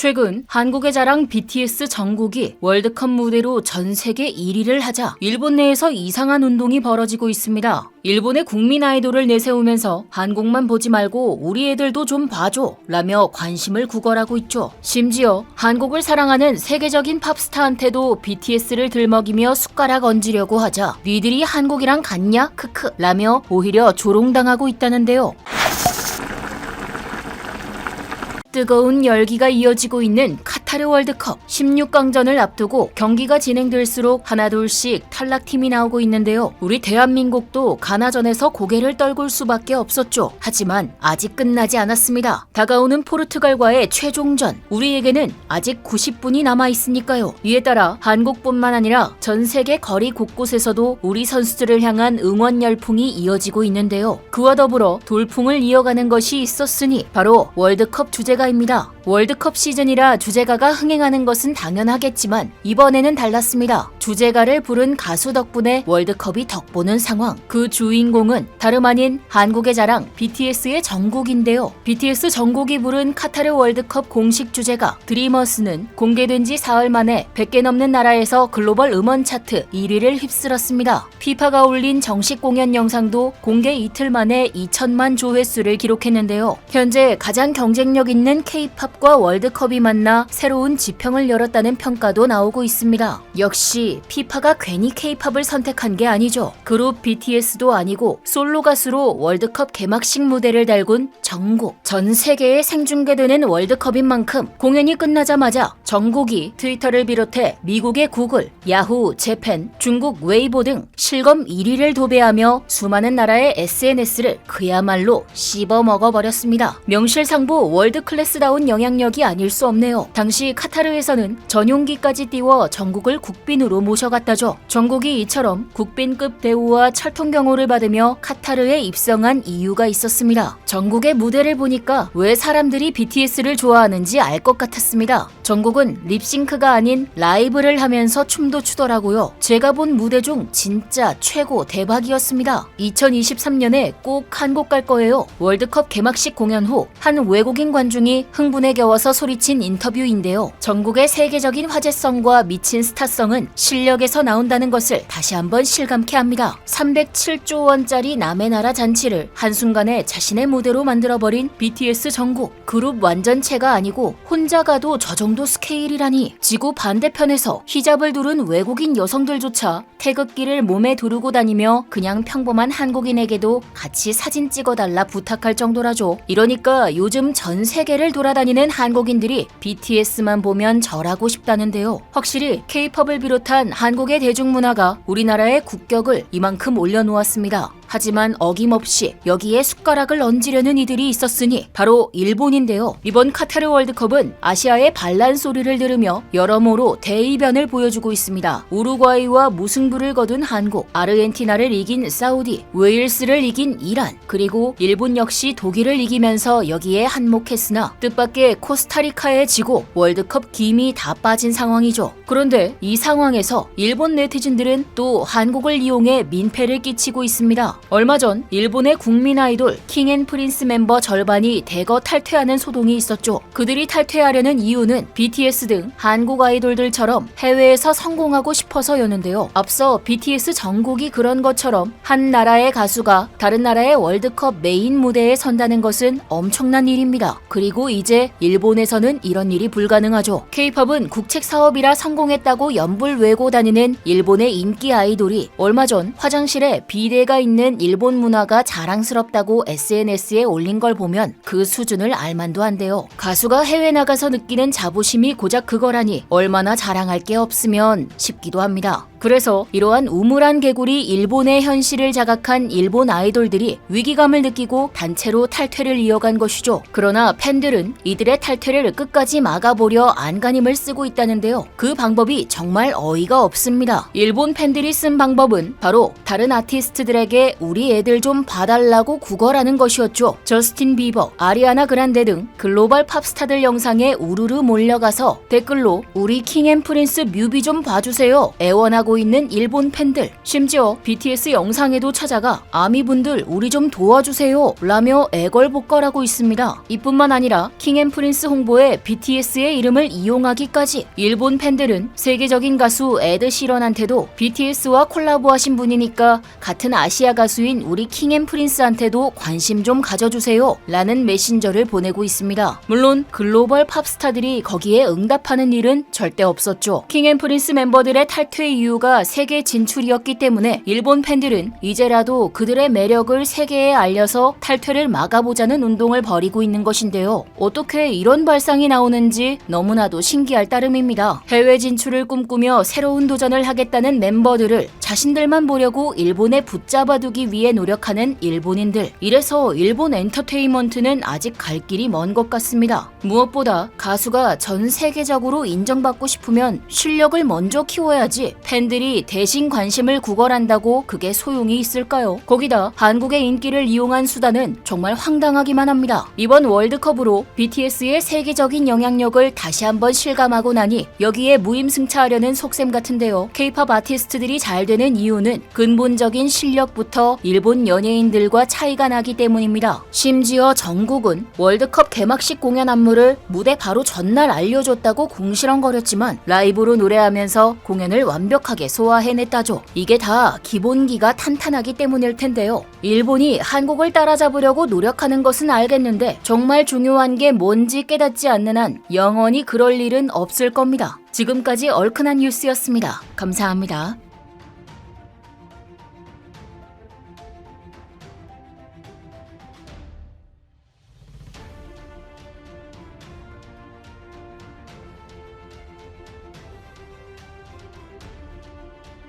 최근 한국의 자랑 BTS 정국이 월드컵 무대로 전 세계 1위를 하자 일본 내에서 이상한 운동이 벌어지고 있습니다. 일본의 국민 아이돌을 내세우면서 한국만 보지 말고 우리 애들도 좀 봐줘 라며 관심을 구걸하고 있죠. 심지어 한국을 사랑하는 세계적인 팝스타한테도 BTS를 들먹이며 숟가락 얹으려고 하자 니들이 한국이랑 같냐? 크크 라며 오히려 조롱당하고 있다는데요. 뜨거운 열기가 이어지고 있는 카타르 월드컵 16강전을 앞두고 경기가 진행될수록 하나둘씩 탈락팀이 나오고 있는데요. 우리 대한민국도 가나전에서 고개를 떨굴 수밖에 없었죠. 하지만 아직 끝나지 않았습니다. 다가오는 포르투갈과의 최종전, 우리에게는 아직 90분이 남아있으니까요. 이에 따라 한국뿐만 아니라 전 세계 거리 곳곳에서도 우리 선수들을 향한 응원 열풍이 이어지고 있는데요. 그와 더불어 돌풍을 이어가는 것이 있었으니 바로 월드컵 주제가입니다. 월드컵 시즌이라 주제가가 흥행하는 것은 당연하겠지만 이번에는 달랐습니다. 주제가를 부른 가수 덕분에 월드컵이 덕보는 상황. 그 주인공은 다름 아닌 한국의 자랑 BTS의 정국인데요. BTS 정국이 부른 카타르 월드컵 공식 주제가 드리머스는 공개된 지 사흘 만에 100개 넘는 나라에서 글로벌 음원 차트 1위를 휩쓸었습니다. 피파가 올린 정식 공연 영상도 공개 이틀 만에 2천만 조회수를 기록했는데요. 현재 가장 경쟁력 있는 K-팝과 월드컵이 만나 새로운 지평을 열었다는 평가도 나오고 있습니다. 역시 피파가 괜히 K-팝을 선택한 게 아니죠. 그룹 BTS도 아니고 솔로 가수로 월드컵 개막식 무대를 달군 정국. 전 세계에 생중계되는 월드컵인 만큼 공연이 끝나자마자 정국이 트위터를 비롯해 미국의 구글, 야후, 재팬, 중국 웨이보 등 실검 1위를 도배하며 수많은 나라의 SNS를 그야말로 씹어 먹어버렸습니다. 명실상부 월드클래스다운 영향력이 아닐 수 없네요. 당시 카타르에서는 전용기까지 띄워 정국을 국빈으로 모셔갔다죠. 정국이 이처럼 국빈급 대우와 철통경호를 받으며 카타르에 입성한 이유가 있었습니다. 정국의 무대를 보니까 왜 사람들이 BTS를 좋아하는지 알 것 같았습니다. 정국은 립싱크가 아닌 라이브를 하면서 춤도 추더라고요. 제가 본 무대 중 진짜 최고 대박이었습니다. 2023년에 꼭 한국 갈 거예요. 월드컵 개막식 공연 후 한 외국인 관중이 흥분에 겨워서 소리친 인터뷰인데요. 정국의 세계적인 화제성과 미친 스타성은 실력에서 나온다는 것을 다시 한번 실감케 합니다. 307조 원짜리 남의 나라 잔치를 한순간에 자신의 무대로 만들어버린 BTS 정국. 그룹 완전체가 아니고 혼자 가도 저 정도 스케일이라니. 지구 반대편에서 히잡을 두른 외국인 여성들조차 태극기를 몸에 두르고 다니며 그냥 평범한 한국인에게도 같이 사진 찍어달라 부탁할 정도라죠. 이러니까 요즘 전 세계를 돌아다니는 한국인들이 BTS만 보면 절하고 싶다는데요. 확실히 K-팝을 비롯한 한국의 대중문화가 우리나라의 국격을 이만큼 올려놓았습니다. 하지만 어김없이 여기에 숟가락을 얹으려는 이들이 있었으니 바로 일본인데요. 이번 카타르 월드컵은 아시아의 반란 소리를 들으며 여러모로 대이변을 보여주고 있습니다. 우루과이와 무승부를 거둔 한국, 아르헨티나를 이긴 사우디, 웨일스를 이긴 이란, 그리고 일본 역시 독일을 이기면서 여기에 한몫했으나 뜻밖의 코스타리카에 지고 월드컵 김이 다 빠진 상황이죠. 그런데 이 상황에서 일본 네티즌들은 또 한국을 이용해 민폐를 끼치고 있습니다. 얼마 전 일본의 국민 아이돌 킹앤프린스 멤버 절반이 대거 탈퇴하는 소동이 있었죠. 그들이 탈퇴하려는 이유는 BTS 등 한국 아이돌들처럼 해외에서 성공하고 싶어서였는데요. 앞서 BTS 정국이 그런 것처럼 한 나라의 가수가 다른 나라의 월드컵 메인 무대에 선다는 것은 엄청난 일입니다. 그리고 이제 일본에서는 이런 일이 불가능하죠. K-팝은 국책 사업이라 성공했다고 연불 외고 다니는 일본의 인기 아이돌이 얼마 전 화장실에 비데가 있는 일본 문화가 자랑스럽다고 SNS에 올린 걸 보면 그 수준을 알만도 한데요. 가수가 해외 나가서 느끼는 자부심이 고작 그거라니 얼마나 자랑할 게 없으면 싶기도 합니다. 그래서 이러한 우물한 개구리 일본의 현실을 자각한 일본 아이돌들이 위기감을 느끼고 단체로 탈퇴를 이어간 것이죠. 그러나 팬들은 이들의 탈퇴를 끝까지 막아보려 안간힘을 쓰고 있다는데요. 그 방법이 정말 어이가 없습니다. 일본 팬들이 쓴 방법은 바로 다른 아티스트들에게 우리 애들 좀 봐달라고 구걸하는 것이었죠. 저스틴 비버, 아리아나 그란데 등 글로벌 팝스타들 영상에 우르르 몰려가서 댓글로 우리 킹앤프린스 뮤비 좀 봐주세요 애원하고 기다리고 있는 일본 팬들, 심지어 BTS 영상에도 찾아가 아미분들 우리 좀 도와주세요 라며 애걸복걸하고 있습니다. 이뿐만 아니라 킹앤프린스 홍보에 BTS의 이름을 이용하기까지. 일본 팬들은 세계적인 가수 에드 시런한테도 BTS와 콜라보하신 분이니까 같은 아시아 가수인 우리 킹앤프린스한테도 관심 좀 가져주세요 라는 메신저를 보내고 있습니다. 물론 글로벌 팝스타들이 거기에 응답하는 일은 절대 없었죠. 킹앤프린스 멤버들의 탈퇴 이유가 세계 진출이었기 때문에 일본 팬들은 이제라도 그들의 매력을 세계에 알려서 탈퇴를 막아보자는 운동을 벌이고 있는 것인데요. 어떻게 이런 발상이 나오는지 너무나도 신기할 따름입니다. 해외 진출을 꿈꾸며 새로운 도전을 하겠다는 멤버들을 자신들만 보려고 일본에 붙잡아두기 위해 노력하는 일본인들. 이래서 일본 엔터테인먼트는 아직 갈 길이 먼 것 같습니다. 무엇보다 가수가 전 세계적으로 인정받고 싶으면 실력을 먼저 키워야지 팬들이 대신 관심을 구걸한다고 그게 소용이 있을까요? 거기다 한국의 인기를 이용한 수단은 정말 황당하기만 합니다. 이번 월드컵으로 BTS의 세계적인 영향력을 다시 한번 실감하고 나니 여기에 무임승차하려는 속셈 같은데요. K-팝 아티스트들이 잘 되는 이유는 근본적인 실력부터 일본 연예인들과 차이가 나기 때문입니다. 심지어 정국은 월드컵 개막식 공연 안무를 무대 바로 전날 알려줬다고 궁시렁거렸지만 라이브로 노래하면서 공연을 완벽하게 소화해냈다죠. 이게 다 기본기가 탄탄하기 때문일 텐데요. 일본이 한국을 따라잡으려고 노력하는 것은 알겠는데 정말 중요한 게 뭔지 깨닫지 않는 한 영원히 그럴 일은 없을 겁니다. 지금까지 얼큰한 뉴스였습니다. 감사합니다.